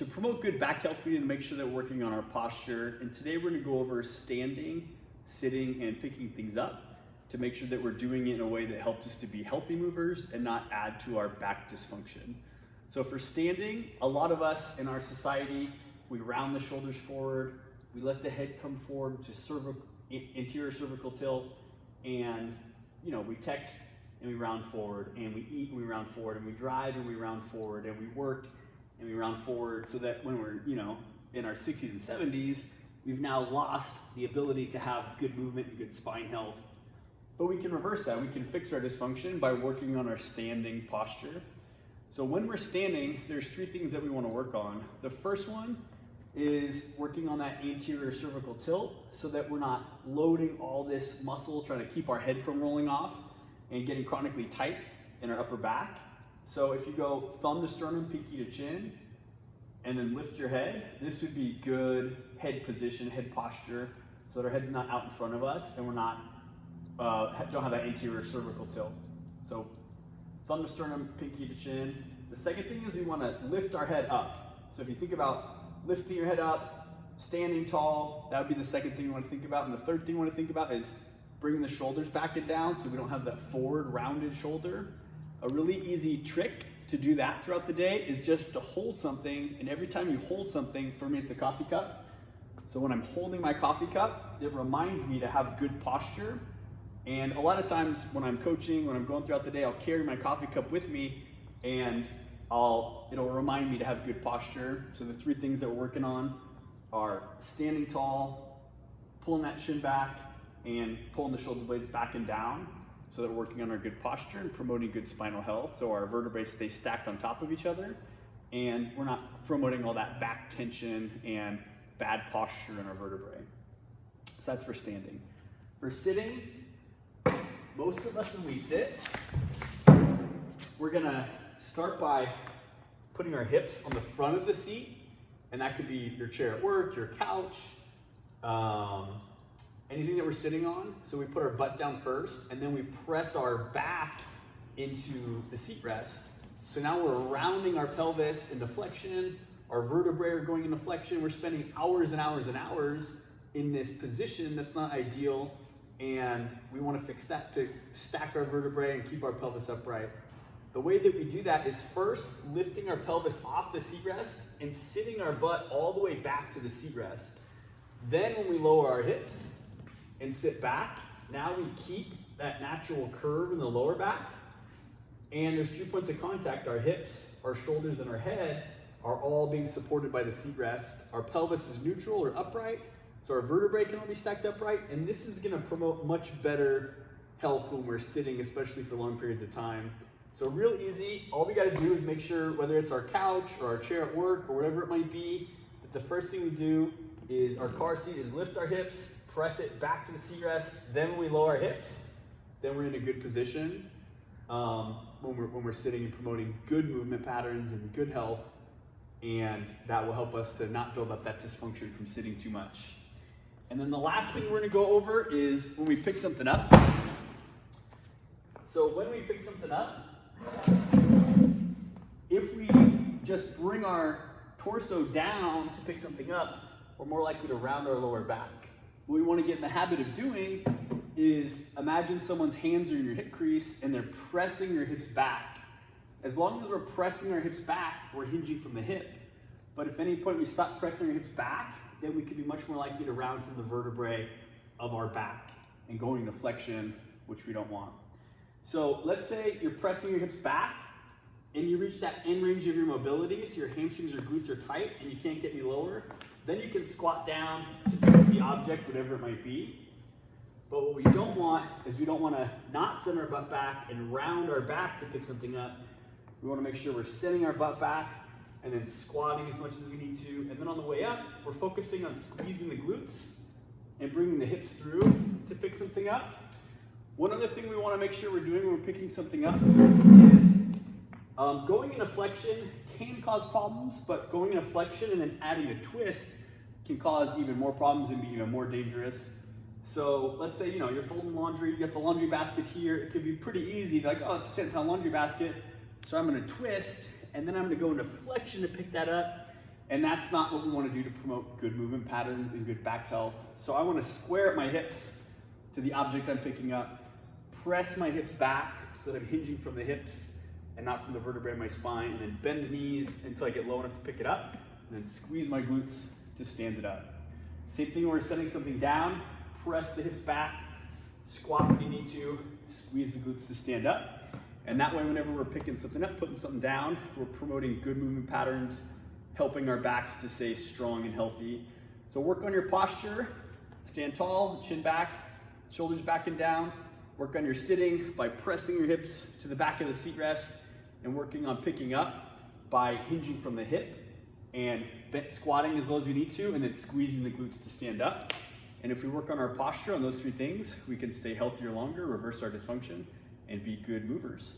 To promote good back health, we need to make sure that we're working on our posture. And today we're going to go over standing, sitting, and picking things up to make sure that we're doing it in a way that helps us to be healthy movers and not add to our back dysfunction. So for standing, a lot of us in our society, we round the shoulders forward, we let the head come forward to anterior cervical tilt, and we text and we round forward, and we eat and we round forward, and we drive and we round forward, and we work and we round forward, so that when we're in our 60s and 70s, we've now lost the ability to have good movement and good spine health. But we can reverse that. We can fix our dysfunction by working on our standing posture. So when we're standing, there's 3 things that we want to work on. The first one is working on that anterior cervical tilt so that we're not loading all this muscle, trying to keep our head from rolling off and getting chronically tight in our upper back. So if you go thumb to sternum, pinky to chin, and then lift your head, this would be good head position, head posture, so that our head's not out in front of us and we're not don't have that anterior cervical tilt. So thumb to sternum, pinky to chin. The second thing is we want to lift our head up. So if you think about lifting your head up, standing tall, that would be the second thing you want to think about. And the third thing you want to think about is bringing the shoulders back and down so we don't have that forward rounded shoulder. A really easy trick to do that throughout the day is just to hold something, and every time you hold something, for me it's a coffee cup. So when I'm holding my coffee cup, it reminds me to have good posture. And a lot of times when I'm coaching, when I'm going throughout the day, I'll carry my coffee cup with me, and it'll remind me to have good posture. So the 3 things that we're working on are standing tall, pulling that shin back, and pulling the shoulder blades back and down, so that we're working on our good posture and promoting good spinal health, so our vertebrae stay stacked on top of each other, and we're not promoting all that back tension and bad posture in our vertebrae. So that's for standing. For sitting, most of us when we sit, we're gonna start by putting our hips on the front of the seat, and that could be your chair at work, your couch, anything that we're sitting on. So we put our butt down first, and then we press our back into the seat rest. So now we're rounding our pelvis into flexion, our vertebrae are going into flexion. We're spending hours and hours and hours in this position that's not ideal, and we want to fix that to stack our vertebrae and keep our pelvis upright. The way that we do that is first lifting our pelvis off the seat rest and sitting our butt all the way back to the seat rest. Then when we lower our hips and sit back, now we keep that natural curve in the lower back, and there's 2 points of contact. Our hips, our shoulders, and our head are all being supported by the seat rest. Our pelvis is neutral or upright, so our vertebrae can all be stacked upright, and this is going to promote much better health when we're sitting, especially for long periods of time. So real easy. All we got to do is make sure, whether it's our couch or our chair at work or whatever it might be, that the first thing we do is our car seat is lift our hips, press it back to the seat rest. Then when we lower our hips, then we're in a good position when we're sitting and promoting good movement patterns and good health, and that will help us to not build up that dysfunction from sitting too much. And then the last thing we're going to go over is when we pick something up. So when we pick something up, if we just bring our torso down to pick something up, we're more likely to round our lower back. What we want to get in the habit of doing is imagine someone's hands are in your hip crease and they're pressing your hips back. As long as we're pressing our hips back, we're hinging from the hip. But if at any point we stop pressing our hips back, then we could be much more likely to round from the vertebrae of our back and going into flexion, which we don't want. So let's say you're pressing your hips back and you reach that end range of your mobility, so your hamstrings or glutes are tight and you can't get any lower. Then you can squat down to pick up the object, whatever it might be. But what we don't want is we don't want to not send our butt back and round our back to pick something up. We want to make sure we're sending our butt back and then squatting as much as we need to. And then on the way up, we're focusing on squeezing the glutes and bringing the hips through to pick something up. One other thing we want to make sure we're doing when we're picking something up is going into flexion can cause problems, but going into flexion and then adding a twist can cause even more problems and be even more dangerous. So let's say, you're folding laundry, you got the laundry basket here. It could be pretty easy, like, oh, it's a 10-pound laundry basket. So I'm going to twist, and then I'm going to go into flexion to pick that up. And that's not what we want to do to promote good movement patterns and good back health. So I want to square up my hips to the object I'm picking up, press my hips back so that I'm hinging from the hips and not from the vertebrae of my spine, and then bend the knees until I get low enough to pick it up, and then squeeze my glutes to stand it up. Same thing when we're setting something down, press the hips back, squat when you need to, squeeze the glutes to stand up. And that way, whenever we're picking something up, putting something down, we're promoting good movement patterns, helping our backs to stay strong and healthy. So work on your posture, stand tall, chin back, shoulders back and down. Work on your sitting by pressing your hips to the back of the seat rest, and working on picking up by hinging from the hip and squatting as low as we need to, and then squeezing the glutes to stand up. And if we work on our posture on those three things, we can stay healthier longer, reverse our dysfunction, and be good movers.